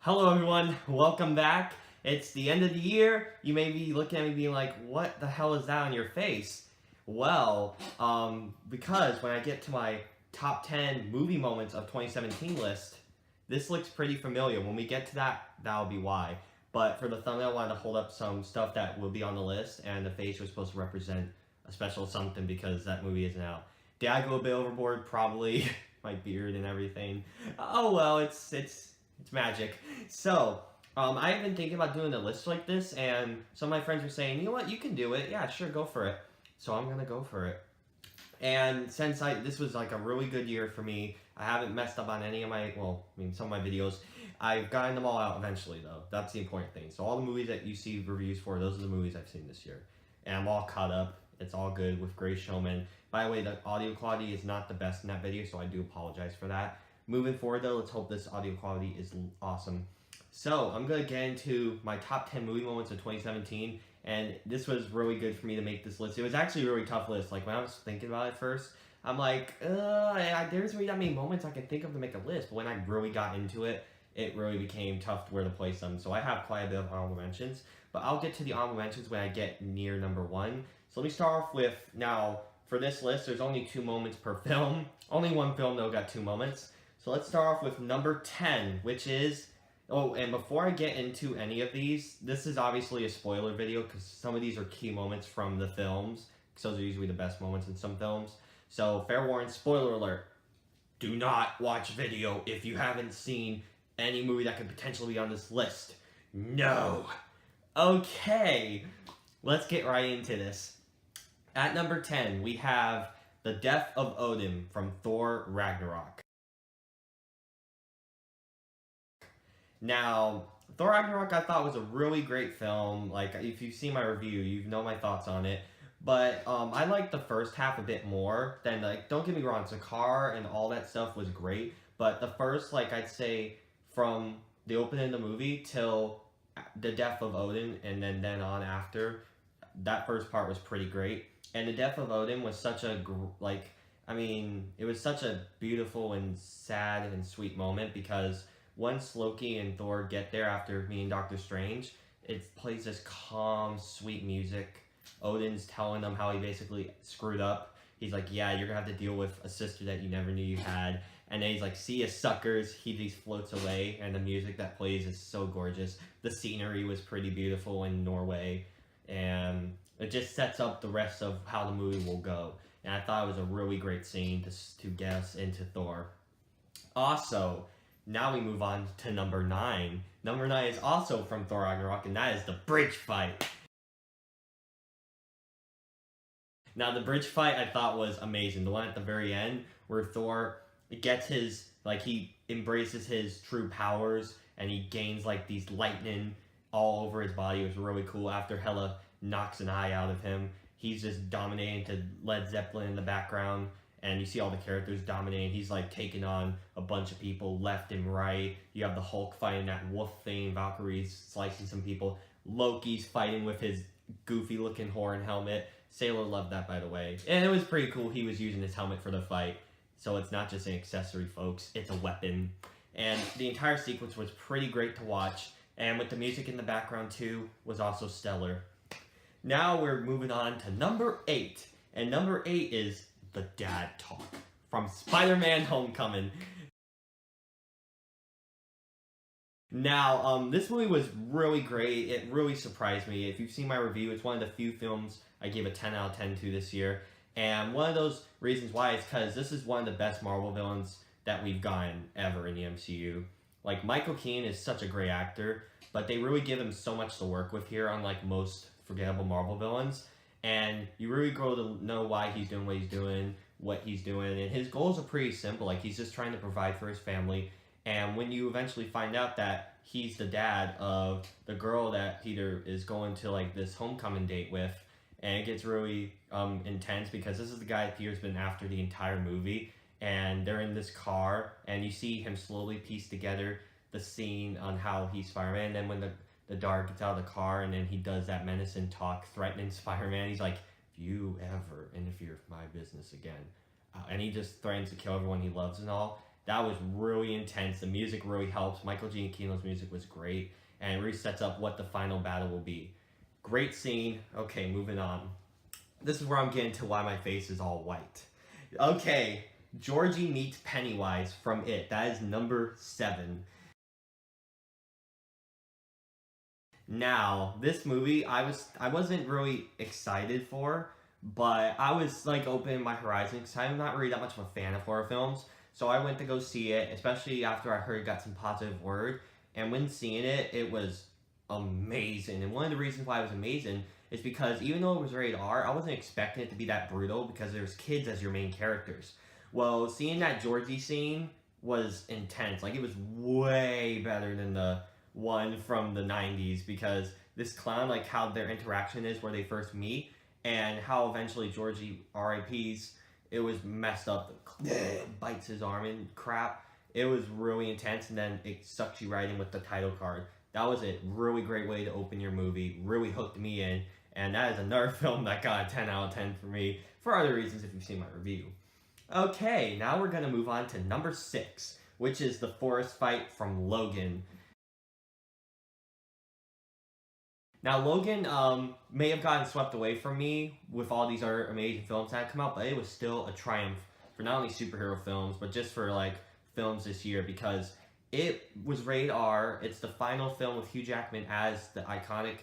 Hello everyone, welcome back. It's the end of the year. You may be looking at me being like, what the hell is that on your face? Well, because when I get to my top 10 movie moments of 2017 list, this looks pretty familiar. When we get to that, that'll be why. But for the thumbnail, I wanted to hold up some stuff that will be on the list, and the face was supposed to represent a special something because that movie isn't out. Did I go a bit overboard? Probably. My beard and everything. Oh well, it's magic. So, I've been thinking about doing a list like this, and some of my friends were saying, you know what, you can do it. Yeah, sure, go for it. So I'm gonna go for it. And since this was like a really good year for me, I haven't messed up on any of my, some of my videos. I've gotten them all out eventually, though. That's the important thing. So all the movies that you see reviews for, those are the movies I've seen this year. And I'm all caught up. It's all good with Great Showman. By the way, the audio quality is not the best in that video, so I do apologize for that. Moving forward, though, let's hope this audio quality is awesome. So, I'm going to get into my top 10 movie moments of 2017, and this was really good for me to make this list. It was actually a really tough list. Like, when I was thinking about it first, I'm like, there's really not many moments I can think of to make a list, but when I really got into it, it really became tough where to place them. So I have quite a bit of honorable mentions, but I'll get to the honorable mentions when I get near number one. So let me start off with, now, for this list, there's only 2 moments per film. Only one film, though, got 2 moments. So let's start off with number 10, which is, and before I get into any of these, this is obviously a spoiler video because some of these are key moments from the films, because those are usually the best moments in some films. So fair warning, spoiler alert, do not watch video if you haven't seen any movie that could potentially be on this list. No. Okay, let's get right into this. At number 10, we have the death of Odin from Thor Ragnarok. Now, Thor Ragnarok I thought was a really great film. Like, if you've seen my review, you know my thoughts on it. But I liked the first half a bit more than, like, don't get me wrong, Sakaar and all that stuff was great. But the first, like, I'd say from the opening of the movie till the death of Odin and then on after, that first part was pretty great. And the death of Odin was such a, it was such a beautiful and sad and sweet moment because once Loki and Thor get there after meeting Doctor Strange, it plays this calm, sweet music. Odin's telling them how he basically screwed up. He's like, yeah, you're gonna have to deal with a sister that you never knew you had. And then he's like, see ya, suckers. He just floats away, and the music that plays is so gorgeous. The scenery was pretty beautiful in Norway, and it just sets up the rest of how the movie will go. And I thought it was a really great scene to get us into Thor. Also, now we move on to number 9. Number 9 is also from Thor Ragnarok, and that is the bridge fight. Now, the bridge fight I thought was amazing. The one at the very end where Thor gets his, he embraces his true powers, and he gains, these lightning all over his body. It was really cool. After Hela knocks an eye out of him, he's just dominating to Led Zeppelin in the background. And you see all the characters dominating. He's taking on a bunch of people left and right. You have the Hulk fighting that wolf thing. Valkyrie's slicing some people. Loki's fighting with his goofy looking horn helmet. Sailor loved that, by the way. And it was pretty cool. He was using his helmet for the fight. So it's not just an accessory, folks. It's a weapon. And the entire sequence was pretty great to watch. And with the music in the background, too, was also stellar. Now we're moving on to number 8. And number 8 is the dad talk from Spider-Man Homecoming. Now, this movie was really great. It really surprised me. If you've seen my review, it's one of the few films I gave a 10 out of 10 to this year. And one of those reasons why is because this is one of the best Marvel villains that we've gotten ever in the MCU. Michael Keaton is such a great actor, but they really give him so much to work with here, unlike most forgettable Marvel villains. And you really grow to know why he's doing what he's doing, and his goals are pretty simple. He's just trying to provide for his family. And when you eventually find out that he's the dad of the girl that Peter is going to this homecoming date with, and it gets really intense because this is the guy that Peter's been after the entire movie, and they're in this car, and you see him slowly piece together the scene on how he's Spider-Man. And then when the dog gets out of the car, and then he does that menacing talk, threatening Spider-Man. He's like, if you ever interfere with my business again. And he just threatens to kill everyone he loves and all. That was really intense. The music really helps. Michael Giacchino's music was great, and it really sets up what the final battle will be. Great scene. Okay, moving on. This is where I'm getting to why my face is all white. Okay, Georgie meets Pennywise from It. That is number 7. Now, this movie I wasn't really excited for, but I was like opening my horizon because I'm not really that much of a fan of horror films. So I went to go see it, especially after I heard it got some positive word. And when seeing it, it was amazing. And one of the reasons why it was amazing is because even though it was rated R, I wasn't expecting it to be that brutal because there's kids as your main characters. Well, seeing that Georgie scene was intense. Like, it was way better than the one from the 90s because this clown, like how their interaction is where they first meet and how eventually Georgie RIPs, it was messed up. Bites his arm and crap. It was really intense, and then it sucks you right in with the title card. That was a really great way to open your movie. Really hooked me in, and that is another film that got a 10 out of 10 for me for other reasons if you've seen my review. Okay, now we're going to move on to number 6, which is the forest fight from Logan. Now, Logan may have gotten swept away from me with all these other amazing films that had come out, but it was still a triumph for not only superhero films, but just for like films this year because it was rated R. It's the final film with Hugh Jackman as the iconic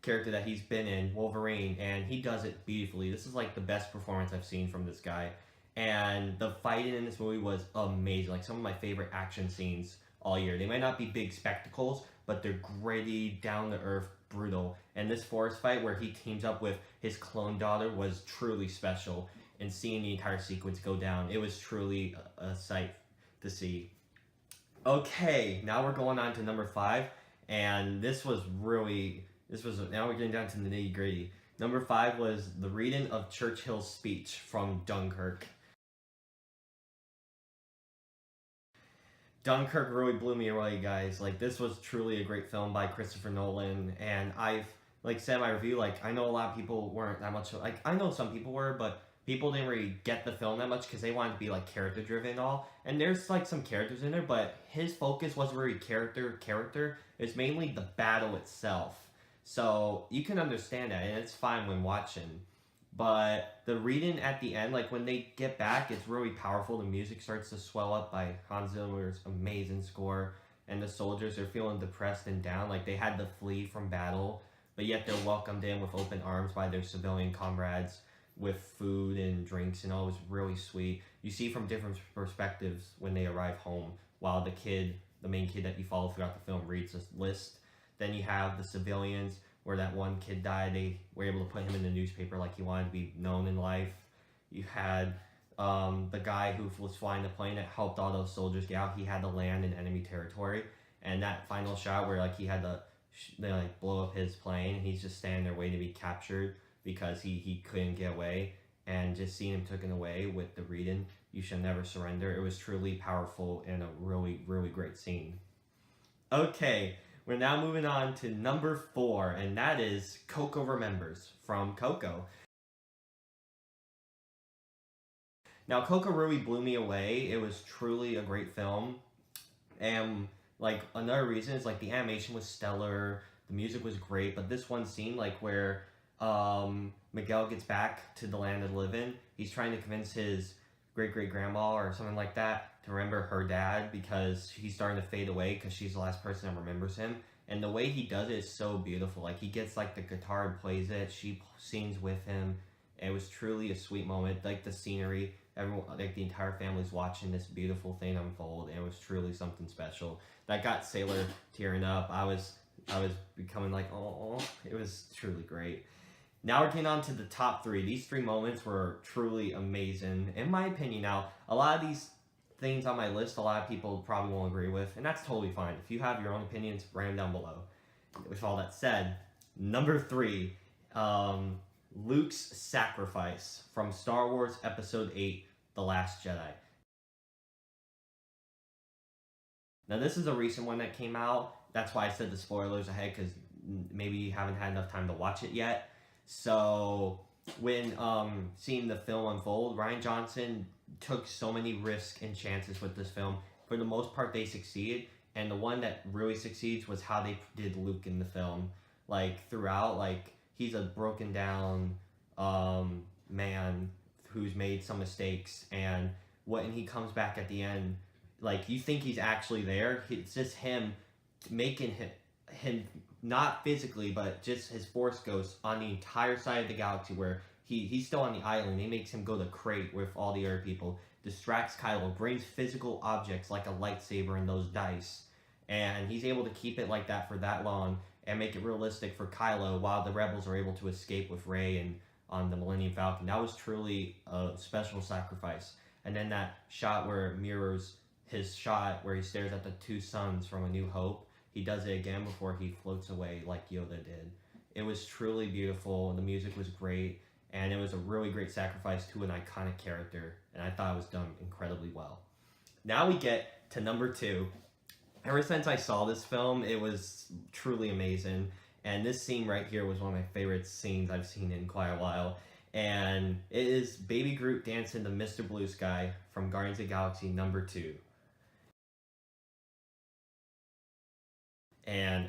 character that he's been in, Wolverine, and he does it beautifully. This is like the best performance I've seen from this guy. And the fighting in this movie was amazing. Like some of my favorite action scenes all year. They might not be big spectacles, but they're gritty, down-to-earth, brutal. And this forest fight where he teams up with his clone daughter was truly special. And seeing the entire sequence go down, it was truly a sight to see. Okay, now we're going on to number 5. And now we're getting down to the nitty-gritty. Number 5 was the reading of Churchill's speech from Dunkirk. Dunkirk really blew me away, guys. Like, this was truly a great film by Christopher Nolan, and I've, like, said in my review, like, I know a lot of people weren't that much, like, I know some people were, but people didn't really get the film that much because they wanted to be, like, character-driven and all, and there's, like, some characters in there, but his focus wasn't really character, it's mainly the battle itself. So, you can understand that, and it's fine when watching. But the reading at the end, like when they get back, it's really powerful. The music starts to swell up by Hans Zimmer's amazing score. And the soldiers are feeling depressed and down, like they had to flee from battle. But yet they're welcomed in with open arms by their civilian comrades with food and drinks, and all. It was really sweet. You see from different perspectives when they arrive home, while the main kid that you follow throughout the film, reads this list. Then you have the civilians where that one kid died. They were able to put him in the newspaper like he wanted to be known in life. You had the guy who was flying the plane that helped all those soldiers get out. He had to land in enemy territory, and that final shot where like he had to like blow up his plane, and he's just standing there waiting to be captured because he couldn't get away. And just seeing him taken away with the reading, "You Shall Never Surrender," it was truly powerful and a really, really great scene. Okay, we're now moving on to number 4, and that is COCO Remembers from COCO. Now, COCO really blew me away. It was truly a great film. And, like, another reason is, like, the animation was stellar, the music was great, but this one scene, like, where Miguel gets back to the land of the living, he's trying to convince his great-great-grandma or something like that to remember her dad because he's starting to fade away because she's the last person that remembers him. And the way he does it is so beautiful. Like, he gets, like, the guitar and plays it. She sings with him. It was truly a sweet moment. Like, the scenery, everyone, like, the entire family's watching this beautiful thing unfold. And it was truly something special. That got Sailor tearing up. I was becoming like, oh, it was truly great. Now we're getting on to the top 3. These 3 moments were truly amazing, in my opinion. Now, a lot of these things on my list, a lot of people probably won't agree with, and that's totally fine. If you have your own opinions, write them down below. With all that said, number 3, Luke's sacrifice from Star Wars Episode 8, The Last Jedi. Now, this is a recent one that came out. That's why I said the spoilers ahead, because maybe you haven't had enough time to watch it yet. So, when seeing the film unfold, Rian Johnson took so many risks and chances with this film. For the most part, they succeed, and the one that really succeeds was how they did Luke in the film. Like throughout, like he's a broken down man who's made some mistakes, and when he comes back at the end, like you think he's actually there. It's just him making him not physically, but just his force ghost on the entire side of the galaxy where he's still on the island. He makes him go to crate with all the other people, distracts Kylo, brings physical objects like a lightsaber and those dice, and he's able to keep it like that for that long and make it realistic for Kylo while the rebels are able to escape with Rey and on the Millennium Falcon. That was truly a special sacrifice. And then that shot where it mirrors his shot where he stares at the two suns from A New Hope, he does it again before he floats away like Yoda did. It was truly beautiful, the music was great, and it was a really great sacrifice to an iconic character, and I thought it was done incredibly well. Now we get to number 2. Ever since I saw this film, it was truly amazing, and this scene right here was one of my favorite scenes I've seen in quite a while, and it is Baby Groot dancing to Mr. Blue Sky from Guardians of the Galaxy number 2. And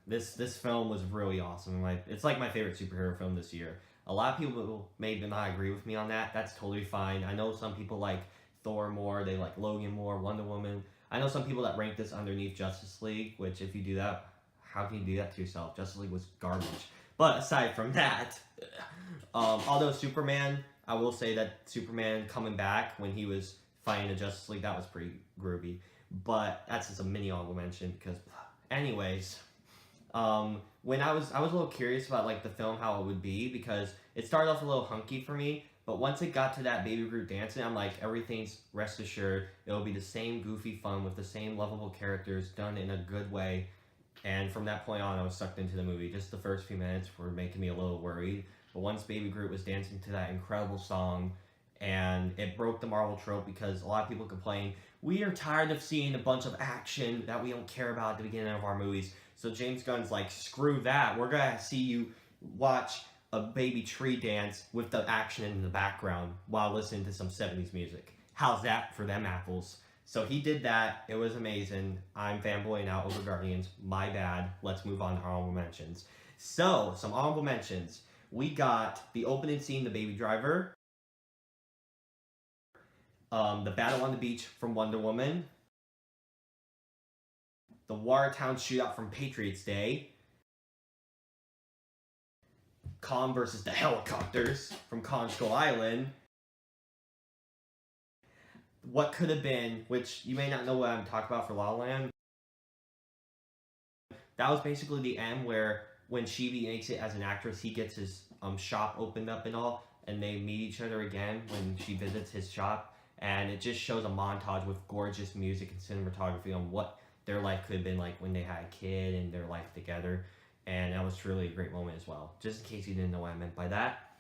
this film was really awesome. It's like my favorite superhero film this year. A lot of people may not agree with me on that. That's totally fine. I know some people like Thor more, they like Logan more, Wonder Woman. I know some people that rank this underneath Justice League, which if you do that, how can you do that to yourself? Justice League was garbage. But aside from that, although Superman, I will say that Superman coming back when he was fighting the Justice League, that was pretty groovy. But that's just a mini honorable mention because, anyways, when I was a little curious about like the film, how it would be, because it started off a little hunky for me, but once it got to that Baby Groot dancing, I'm like, everything's, rest assured, it'll be the same goofy fun with the same lovable characters done in a good way. And from that point on, I was sucked into the movie. Just the first few minutes were making me a little worried, but once Baby Groot was dancing to that incredible song, and it broke the Marvel trope, because a lot of people complain, we are tired of seeing a bunch of action that we don't care about at the beginning of our movies. So James Gunn's like, screw that. We're going to see you watch a baby tree dance with the action in the background while listening to some 70s music. How's that for them apples? So he did that. It was amazing. I'm fanboying out over Guardians. My bad. Let's move on to honorable mentions. So, some honorable mentions. We got the opening scene, The Baby Driver. The battle on the beach from Wonder Woman. The Watertown shootout from Patriots Day. Kong versus the helicopters from Kong Skull Island. What Could Have Been, which you may not know what I'm talking about for La La Land. That was basically the end where when Sheevy makes it as an actress, he gets his shop opened up and all, and they meet each other again when she visits his shop, and it just shows a montage with gorgeous music and cinematography on what their life could have been like when they had a kid and their life together, and that was truly a great moment as well, just in case you didn't know what I meant by that.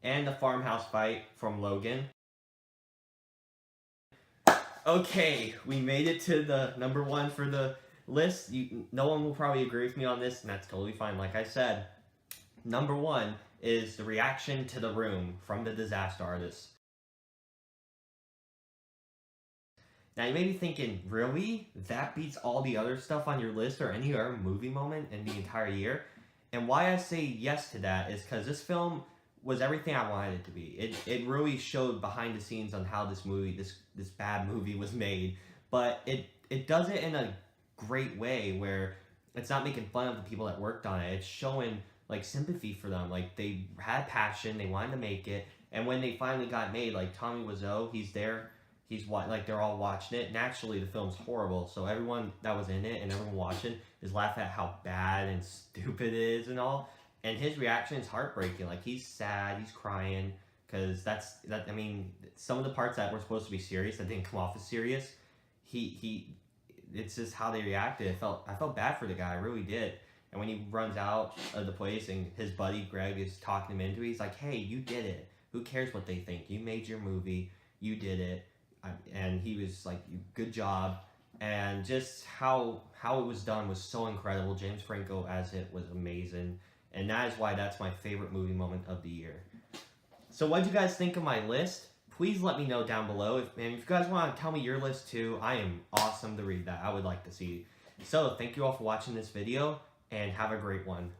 And the farmhouse fight from Logan. Okay, we made it to the number 1 for the list. No one will probably agree with me on this, and that's totally fine. Like I said, number 1 is the reaction to The Room from The Disaster Artist. Now you may be thinking, really? That beats all the other stuff on your list or any other movie moment in the entire year? And why I say yes to that is because this film was everything I wanted it to be. It really showed behind the scenes on how this movie, this bad movie was made, but it does it in a great way where it's not making fun of the people that worked on it. It's showing like sympathy for them. Like they had passion, they wanted to make it, and when they finally got made, like Tommy Wiseau, he's there, like they're all watching it. Naturally, the film's horrible, so everyone that was in it and everyone watching is laughing at how bad and stupid it is and all. And his reaction is heartbreaking. Like he's sad, he's crying, because I mean, some of the parts that were supposed to be serious that didn't come off as serious, it's just how they reacted. I felt bad for the guy, I really did. And when he runs out of the place and his buddy Greg is talking him into it, he's like, hey, you did it. Who cares what they think? You made your movie. You did it. And he was like, good job. And just how it was done was so incredible. James Franco as it was amazing. And that is why that's my favorite movie moment of the year. So what did you guys think of my list? please let me know down below. And if you guys want to tell me your list too, I am awesome to read that. I would like to see. So thank you all for watching this video, and have a great one.